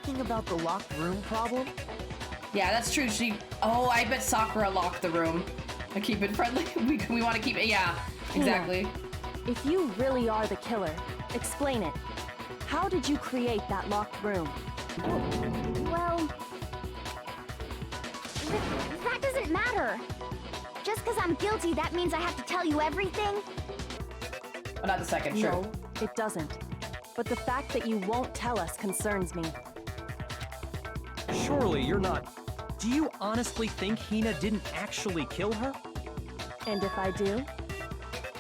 talking about the locked room problem? Yeah, that's true. Oh, I bet Sakura locked the room. I keep it friendly. We want to keep it. Yeah, exactly. If you really are the killer, explain it. How did you create that locked room? Well, that doesn't matter. Just because I'm guilty, that means I have to tell you everything? Oh, not the second, sure. No, it doesn't. But the fact that you won't tell us concerns me. Surely you're not... Do you honestly think Hina didn't actually kill her? And if I do?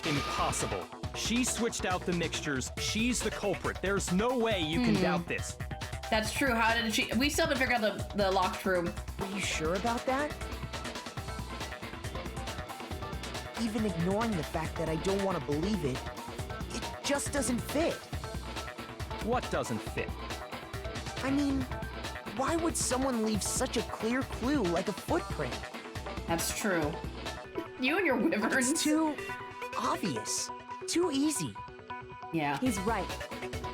Impossible. She switched out the mixtures. She's the culprit. There's no way you can doubt this. That's true. How did she... We still haven't figured out the locked room. Are you sure about that? Even ignoring the fact that I don't want to believe it, it just doesn't fit. What doesn't fit? I mean, why would someone leave such a clear clue like a footprint? That's true. You and your wyverns. It's too obvious. Too easy. Yeah. He's right.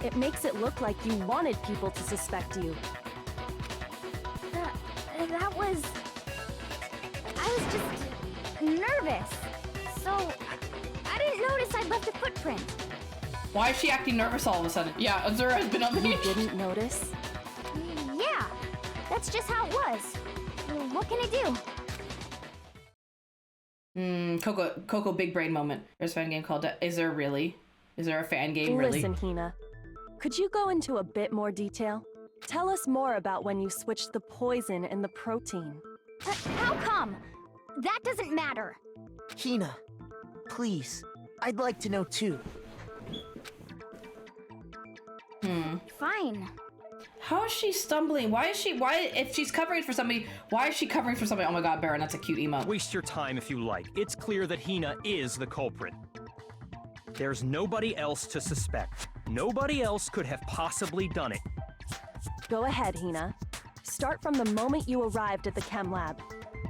It makes it look like you wanted people to suspect you. That was... I was just nervous. So, I didn't notice I'd left a footprint. Why is she acting nervous all of a sudden? Yeah, Azura has been on the You didn't notice? Yeah, that's just how it was. What can I do? Coco big brain moment. There's a fan game called Is There Really? Is there a fan game really? Listen, Hina. Could you go into a bit more detail? Tell us more about when you switched the poison and the protein. How come? That doesn't matter. Hina, please. I'd like to know too. Fine. How is she stumbling? If she's covering for somebody, why is she covering for somebody? Oh my god, Baron, that's a cute emote. Waste your time if you like. It's clear that Hina is the culprit. There's nobody else to suspect. Nobody else could have possibly done it. Go ahead, Hina. Start from the moment you arrived at the chem lab.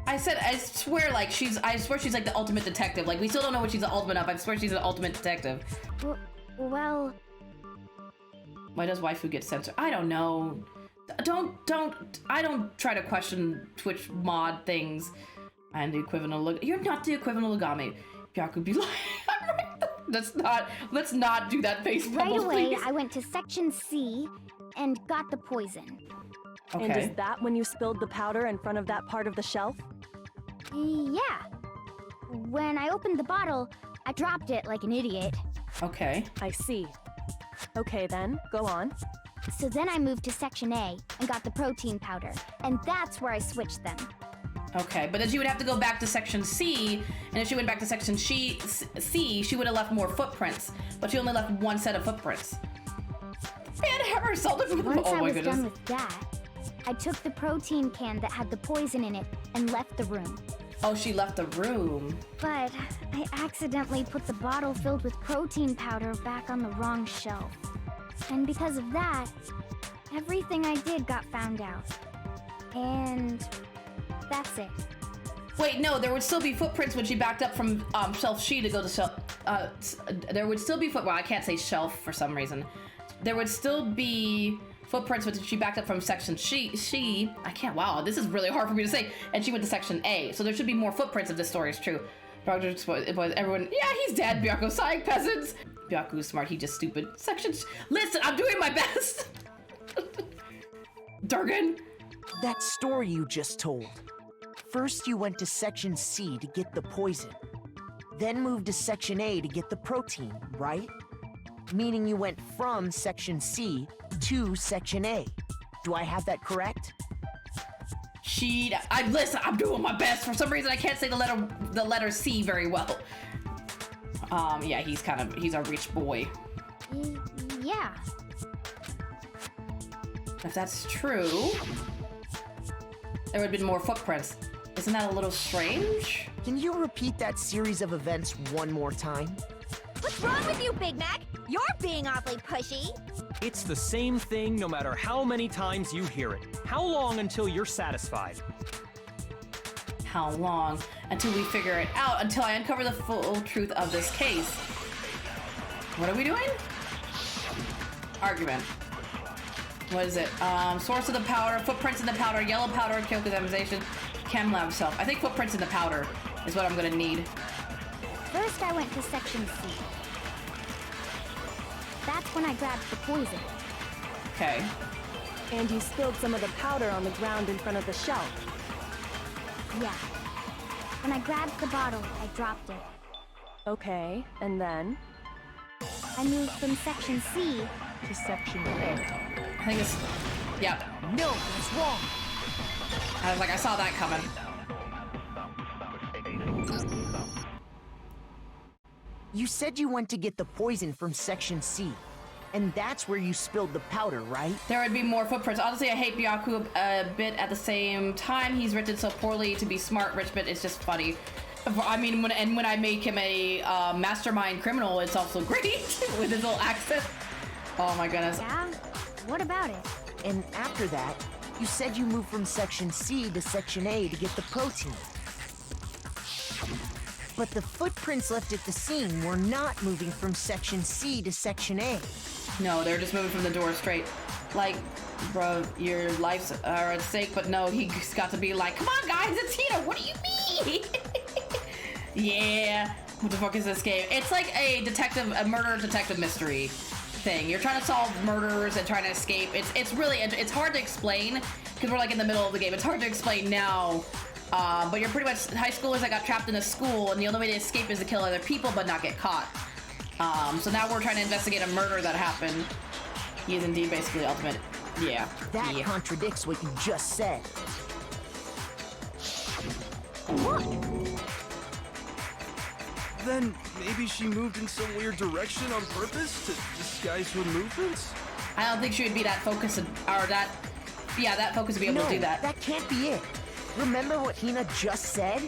I swear she's like the ultimate detective. Like, we still don't know what she's the ultimate of. I swear she's the ultimate detective. Well... Why does waifu get censored? I don't know. I don't try to question Twitch mod things. I'm the equivalent of You're not the equivalent of Logami. Byaku be like, I'm right. Let's not do that face Right bubble, away, please. I went to section C and got the poison. Okay. And is that when you spilled the powder in front of that part of the shelf? Yeah. When I opened the bottle, I dropped it like an idiot. Okay. I see. Okay then, go on. So then I moved to section A and got the protein powder, and that's where I switched them. Okay, but then she would have to go back to section C, and if she went back to section C, she would have left more footprints, but she only left one set of footprints. Man, herself. Once Oh I my was goodness. done with that, I took the protein can that had the poison in it and left the room. Oh, she left the room. But I accidentally put the bottle filled with protein powder back on the wrong shelf. And because of that, everything I did got found out. And that's it. Wait, no, there would still be footprints when she backed up from shelf C to go to shelf. There would still be well, I can't say shelf for some reason. There would still be footprints when she backed up from section C. I can't. Wow, this is really hard for me to say. And she went to section A, so there should be more footprints if this story is true. Everyone, yeah, he's dead. Byaku, sighing peasants. Byaku's smart. He just stupid. Listen, I'm doing my best. Durgan. That story you just told. First you went to section C to get the poison. Then moved to section A to get the protein, right? Meaning you went from section C to section A. Do I have that correct? Listen, I'm doing my best. For some reason, I can't say the letter C very well. Yeah, he's a rich boy. Yeah. If that's true, there would have been more footprints. Isn't that a little strange? Can you repeat that series of events one more time? What's wrong with you, Big Mac? You're being awfully pushy. It's the same thing no matter how many times you hear it. How long until you're satisfied? How long? Until we figure it out, until I uncover the full truth of this case. What are we doing? Argument. What is it? Source of the powder, footprints in the powder, yellow powder, kill contamination, chem lab self. I think footprints in the powder is what I'm gonna need. First, I went to section C. That's when I grabbed the poison. Okay. And you spilled some of the powder on the ground in front of the shelf. Yeah. When I grabbed the bottle, I dropped it. Okay, and then? I moved from section C To section A. I think it's, yeah. No, that's wrong. I was like, I saw that coming. You said you went to get the poison from section C. And that's where you spilled the powder, right? There would be more footprints. Honestly, I hate Byaku a bit at the same time. He's written so poorly to be smart. Richmond is just funny. I mean, when I make him a mastermind criminal, it's also great with his little accent. Oh my goodness. Yeah? What about it? And after that, you said you moved from section C to section A to get the protein. But the footprints left at the scene were not moving from section C to section A. No, they're just moving from the door straight. Like, bro, your lives are at stake, but no, he's got to be like, come on guys, it's Hina, what do you mean? Yeah, what the fuck is this game? It's like a murder detective mystery thing. You're trying to solve murders and trying to escape. It's really, it's hard to explain because we're like in the middle of the game. It's hard to explain now, but you're pretty much high schoolers that got trapped in a school and the only way to escape is to kill other people but not get caught. So now we're trying to investigate a murder that happened. He is indeed basically ultimate. Yeah. That yeah. contradicts what you just said. Then maybe she moved in some weird direction on purpose to disguise her movements? I don't think she would be that focused, that focused to be able No, to do that. that can't be it. Remember what Hina just said?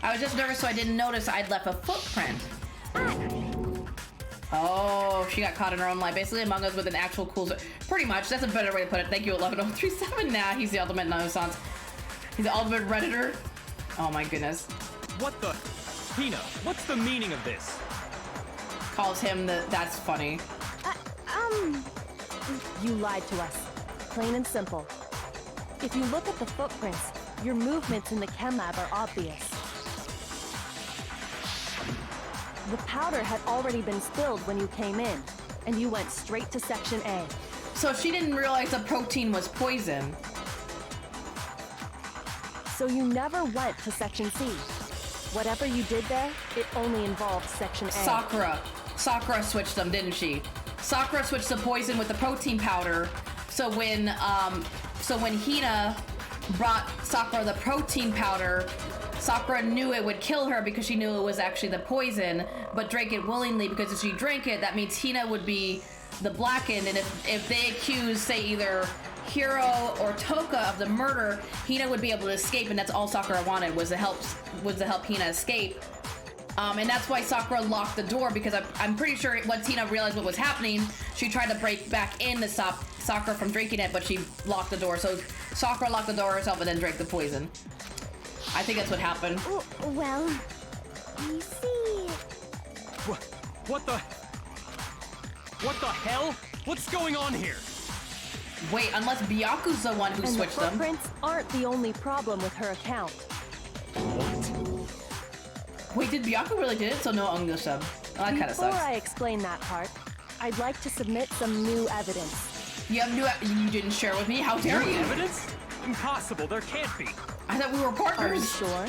I was just nervous so I didn't notice I'd left a footprint. Oh, she got caught in her own lie. Basically Among Us with an actual cool... Pretty much, that's a better way to put it. Thank you, 11037. Nah, he's the ultimate nonsense. He's the ultimate Redditor. Oh my goodness. What the? Hina, what's the meaning of this? Calls him the... That's funny. You lied to us. Plain and simple. If you look at the footprints, your movements in the chem lab are obvious. The powder had already been spilled when you came in, and you went straight to section A. So she didn't realize the protein was poison. So you never went to section C. Whatever you did there, it only involved section A. Sakura switched them, didn't she? Sakura switched the poison with the protein powder. So when Hina brought Sakura the protein powder, Sakura knew it would kill her because she knew it was actually the poison, but drank it willingly because if she drank it, that means Hina would be the blackened, and if they accuse, say, either Hiro or Toka of the murder, Hina would be able to escape, and that's all Sakura wanted was to help Hina escape. And that's why Sakura locked the door, because I'm pretty sure once Hina realized what was happening, she tried to break back in to stop Sakura from drinking it, but she locked the door. So Sakura locked the door herself and then drank the poison. I think that's what happened. Well, you see... What the hell? What's going on here? Wait, unless Byaku's the one who And the switched them. footprints aren't the only problem with her account. Wait, did Byaku really did it? So no English sub. Oh, that kind of Before sucks. I explain that part, I'd like to submit some new evidence. You have you didn't share with me? How dare you? Evidence? Impossible, there can't be. I thought we were Are you partners. sure?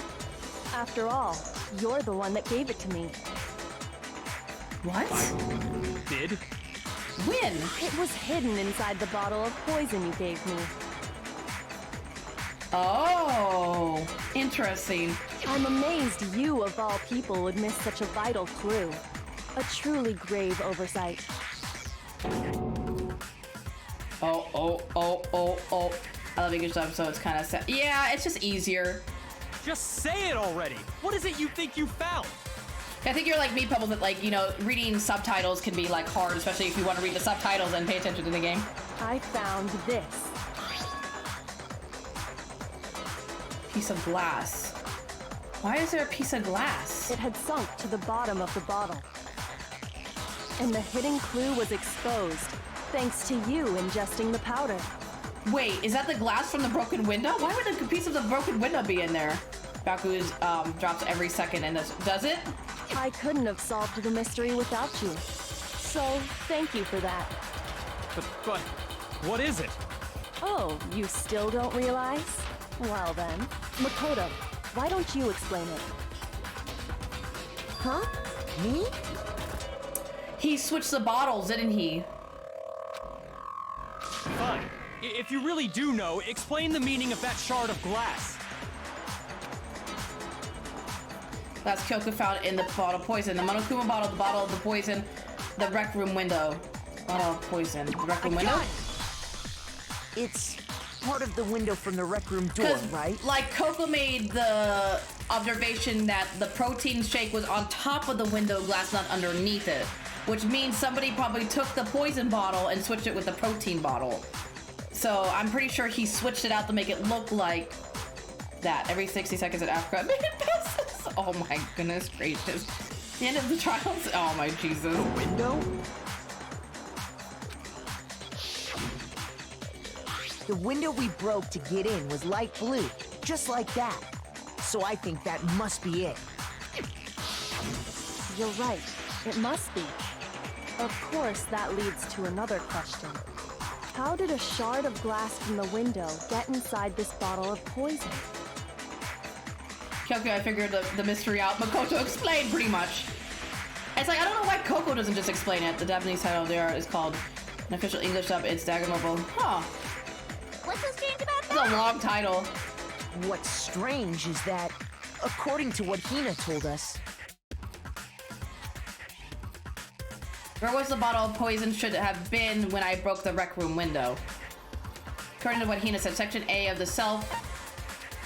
After all, you're the one that gave it to me. What? Did? When? It was hidden inside the bottle of poison you gave me. Oh, interesting. I'm amazed you, of all people, would miss such a vital clue. A truly grave oversight. Oh. I love English dub, so it's kind of sad. Yeah, it's just easier. Just say it already. What is it you think you found? I think you're like me, Pebbles, that like, you know, reading subtitles can be like hard, especially if you want to read the subtitles and pay attention to the game. I found this. Piece of glass. Why is there a piece of glass? It had sunk to the bottom of the bottle. And the hidden clue was exposed, thanks to you ingesting the powder. Wait, is that the glass from the broken window? Why would a piece of the broken window be in there? Baku's drops every second in this. Does it? I couldn't have solved the mystery without you. So, thank you for that. But what is it? Oh, you still don't realize? Well then, Makoto, why don't you explain it? Huh? Me? He switched the bottles, didn't he? Fine. If you really do know, explain the meaning of that shard of glass. That's Kyoko found in the bottle of poison. The Monokuma bottle, the bottle of the poison, the rec room window. Bottle of poison. The rec room window? It's part of the window from the rec room door, right? Like, Coco made the observation that the protein shake was on top of the window glass, not underneath it. Which means somebody probably took the poison bottle and switched it with the protein bottle. So I'm pretty sure he switched it out to make it look like that. Every 60 seconds in Africa, it passes. Oh my goodness gracious. The end of the trials? Oh my Jesus. The window? The window we broke to get in was light blue, just like that. So I think that must be it. You're right, it must be. Of course, that leads to another question. How did a shard of glass from the window get inside this bottle of poison? Kyoko, I figured the mystery out. Makoto explained pretty much. It's like, I don't know why Coco doesn't just explain it. The Japanese title of the art is called, an official English dub, it's Danganronpa. Huh. What's so strange about It's that? a long title. What's strange is that, according to what Hina told us, Where was the bottle of poison should have been when I broke the rec room window? According to what Hina said, section A of the shelf,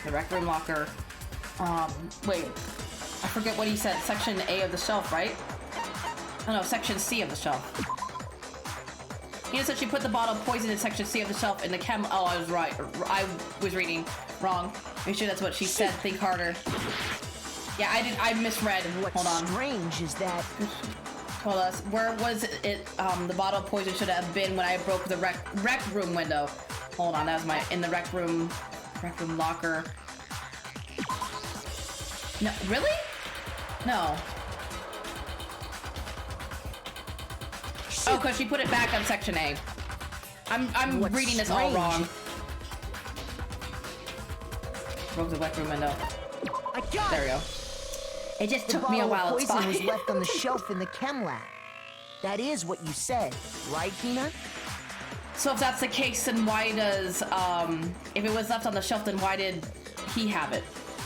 the rec room locker. Wait, I forget what he said. Section A of the shelf, right? Oh no, section C of the shelf. Hina said she put the bottle of poison in section C of the shelf in the chem. Oh, I was right. I was reading wrong. Make sure that's what she said. Think harder. Yeah, I misread. what's Hold on. strange is that Told us where was it? The bottle of poison should have been when I broke the rec room window. Hold on, that was my in the rec room locker. No, really? No. Oh, cause she put it back on section A. I'm What's reading this all strange- wrong. Broke the rec room window. I got There we it. go. It just The took me a bottle while. of It's poison was fine. left on the shelf in the chem lab. That is what you said, right, Hina? So if that's the case, then why does, if it was left on the shelf, then why did he have it?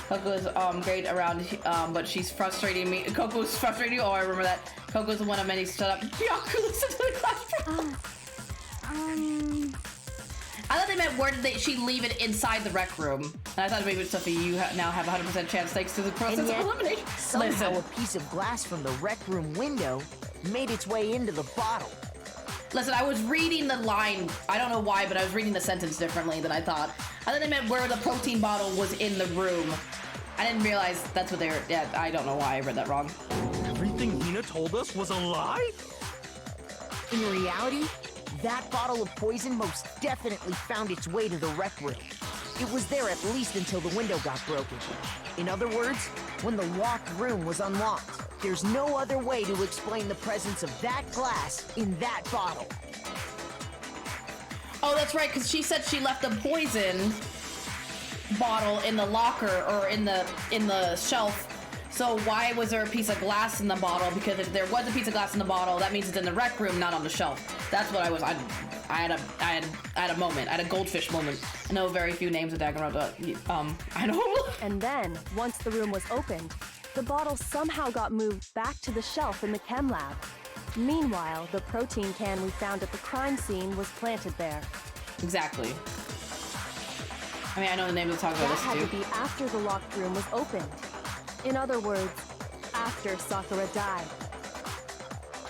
Coco's, great around, but she's frustrating me. Coco's frustrating you? Oh, I remember that. Coco's the one of many. Shut up. Byaku, listen to the class. I thought they meant where did she leave it inside the rec room? And I thought maybe Stuffy, you now have 100% chance thanks to the process And of yet, elimination. somehow Listen. a piece of glass from the rec room window made its way into the bottle. Listen, I was reading the line. I don't know why, but I was reading the sentence differently than I thought. I thought they meant where the protein bottle was in the room. I didn't realize that's what they were. Yeah, I don't know why I read that wrong. Everything Hina told us was a lie? In reality, that bottle of poison most definitely found its way to the rec room. It was there at least until the window got broken. In other words, when the locked room was unlocked. There's no other way to explain the presence of that glass in that bottle. Oh, that's right, because she said she left the poison bottle in the locker or in the shelf. So why was there a piece of glass in the bottle? Because if there was a piece of glass in the bottle, that means it's in the rec room, not on the shelf. That's what I was. I had a moment. I had a goldfish moment. I know very few names of Danganronpa. I know. And then, once the room was opened, the bottle somehow got moved back to the shelf in the chem lab. Meanwhile, the protein can we found at the crime scene was planted there. Exactly. I mean, I know the name of the song That I had to listen to. be after the locked room was opened. In other words, after Sakura died.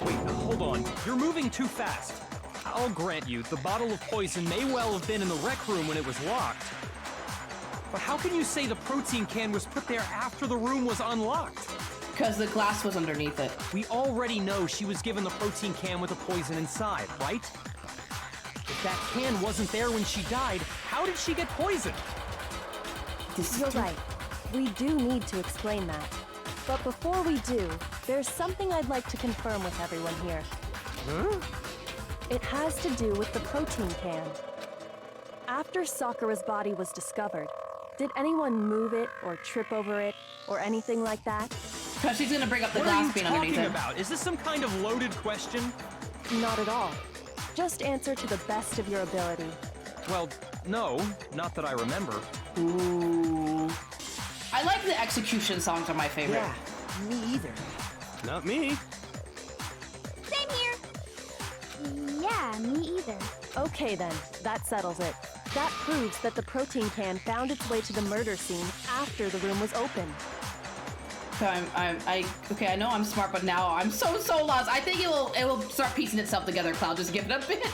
Wait, hold on. You're moving too fast. I'll grant you, the bottle of poison may well have been in the rec room when it was locked. But how can you say the protein can was put there after the room was unlocked? because the glass was underneath it. We already know she was given the protein can with the poison inside, right? If that can wasn't there when she died, how did she get poisoned? You're right. We do need to explain that. But before we do, there's something I'd like to confirm with everyone here. Huh? It has to do with the protein can. After Sakura's body was discovered, did anyone move it or trip over it or anything like that? Because she's gonna bring up the What are glass you being underneath talking it. about? Is this some kind of loaded question? Not at all. Just answer to the best of your ability. Well, no, not that I remember. Ooh. I like the execution songs are my favorite. Yeah, me either. Not me. Same here. Yeah, me either. Okay then, that settles it. That proves that the protein can found its way to the murder scene after the room was opened. So okay, I know I'm smart, but now I'm so lost. I think it will start piecing itself together, Cloud. Just give it a bit.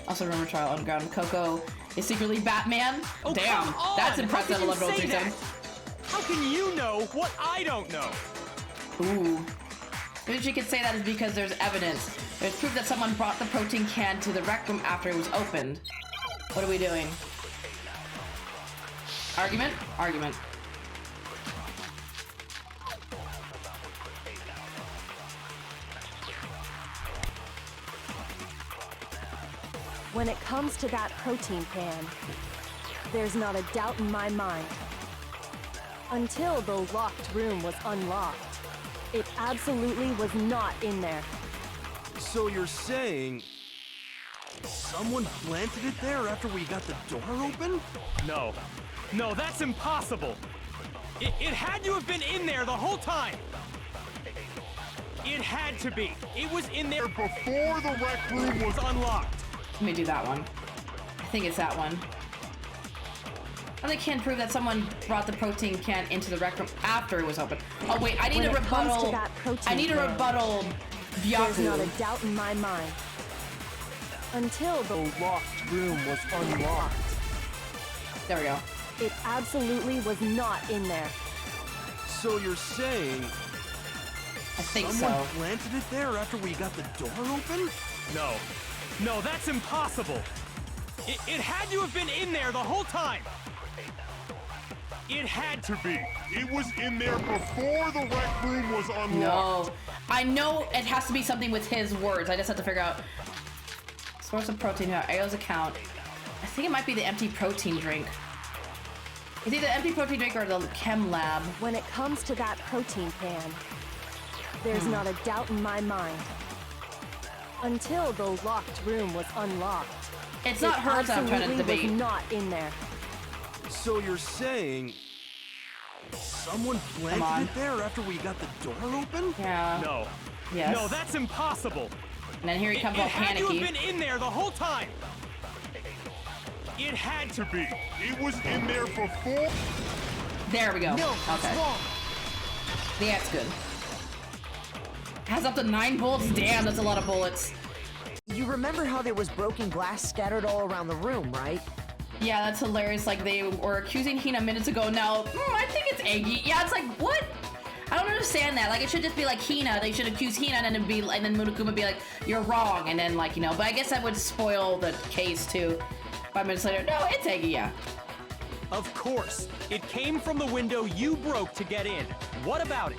Also remember Trial Underground. Coco is secretly Batman. Oh, damn. come on! That's impressive. How can you level say 37. that? How can you know what I don't know? Ooh. The reason she can say that is because there's evidence. There's proof that someone brought the protein can to the rec room after it was opened. What are we doing? Argument? Argument. When it comes to that protein can, there's not a doubt in my mind. Until the locked room was unlocked, it absolutely was not in there. So you're saying someone planted it there after we got the door open? No, that's impossible. It had to have been in there the whole time. It had to be. It was in there before the rec room was unlocked. Let me do that one. I think it's that one. Or they can prove that someone brought the protein can into the rec room after it was open. Oh wait, I need When a it comes to rebuttal. that protein I need a can, rebuttal. There's not a Byaku. doubt in my mind. Until the locked room was unlocked, There we go. it absolutely was not in there. So you're saying I think someone so. planted it there after we got the door open? No, that's impossible. It had to have been in there the whole time. It had to be. It was in there before the rec room was unlocked. No. I know it has to be something with his words. I just have to figure out. Source of protein here. Ayo's account. I think it might be the empty protein drink. It's either the empty protein drink or the chem lab. When it comes to that protein can, there's not a doubt in my mind. Until the locked room was unlocked, It's not hers that I'm trying to absolutely debate. was not in there. So you're saying someone on. planted it there after we got the door open? Yeah. No. Yes. No, that's impossible. And then here he comes It all had to have panicky. been in there the whole time. It had to be. It was in there before. There we go. No, okay. it's wrong. Yeah, it's good. Has up to 9 bullets. Damn, that's a lot of bullets. You remember how there was broken glass scattered all around the room, right? Yeah, that's hilarious. Like, they were accusing Hina minutes ago. Now, I think it's Eggy. Yeah, it's like, what? I don't understand that. Like, it should just be like Hina. They should accuse Hina, and then and then Monokuma would be like, you're wrong, and then like, you know. But I guess that would spoil the case too. 5 minutes later, no, it's Eggy. Yeah. Of course. It came from the window you broke to get in. What about it?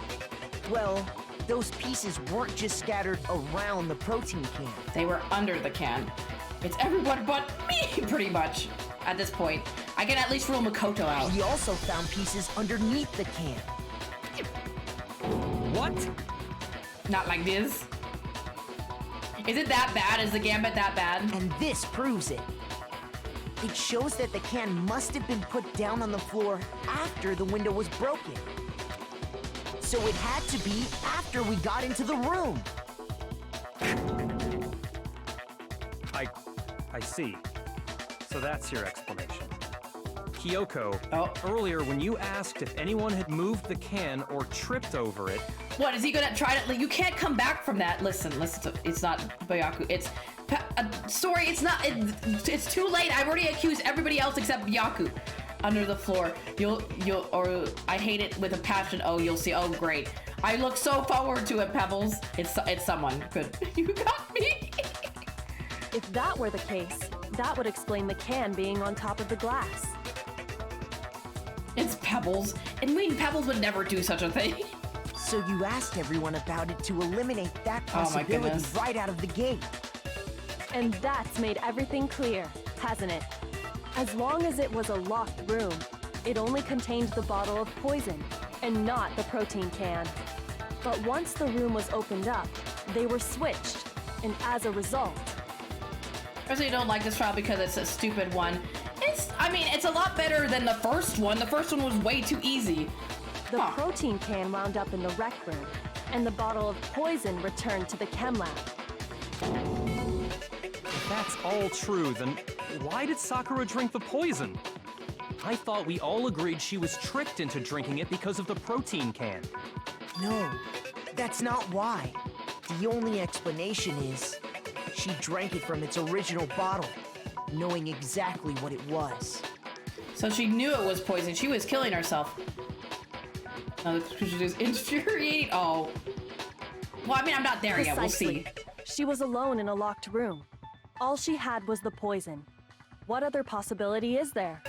Well, those pieces weren't just scattered around the protein can. They were under the can. It's everyone but me, pretty much. At this point, I can at least rule Makoto out. We also found pieces underneath the can. What? Not like this. Is it that bad? Is the gambit that bad? And this proves it. It shows that the can must have been put down on the floor after the window was broken. So it had to be after we got into the room. I see. So that's your explanation. Kyoko, Oh. earlier when you asked if anyone had moved the can or tripped over it, What, is he gonna try to, like, you can't come back from that. Listen, it's not Byaku. It's, sorry, it's not, it's too late. I've already accused everybody else except Byaku. under the floor. Or I hate it with a passion. Oh, you'll see. Oh, great. I look so forward to it, Pebbles. It's someone. Good. You got me. If that were the case, that would explain the can being on top of the glass. It's Pebbles. And Pebbles would never do such a thing. So you asked everyone about it to eliminate that Oh my possibility goodness. right out of the gate. And that's made everything clear, hasn't it? As long as it was a locked room, it only contained the bottle of poison, and not the protein can. But once the room was opened up, they were switched, and as a result... I really don't like this trial because it's a stupid one. It's a lot better than the first one. The first one was way too easy. The protein can wound up in the rec room, and the bottle of poison returned to the chem lab. If that's all true, then why did Sakura drink the poison? I thought we all agreed she was tricked into drinking it because of the protein can. No, that's not why. The only explanation is she drank it from its original bottle, knowing exactly what it was. So she knew it was poison. She was killing herself. No, the conclusion is infuriating. Oh. Well, I'm not there yet. We'll see. She was alone in a locked room. All she had was the poison. What other possibility is there?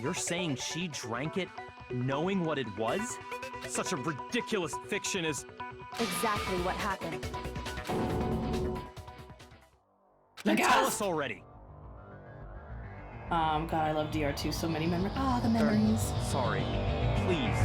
You're saying she drank it knowing what it was? Such a ridiculous fiction is... Exactly what happened. Then tell us already. God, I love DR2. So many memories. Oh, the memories. Sorry. Please,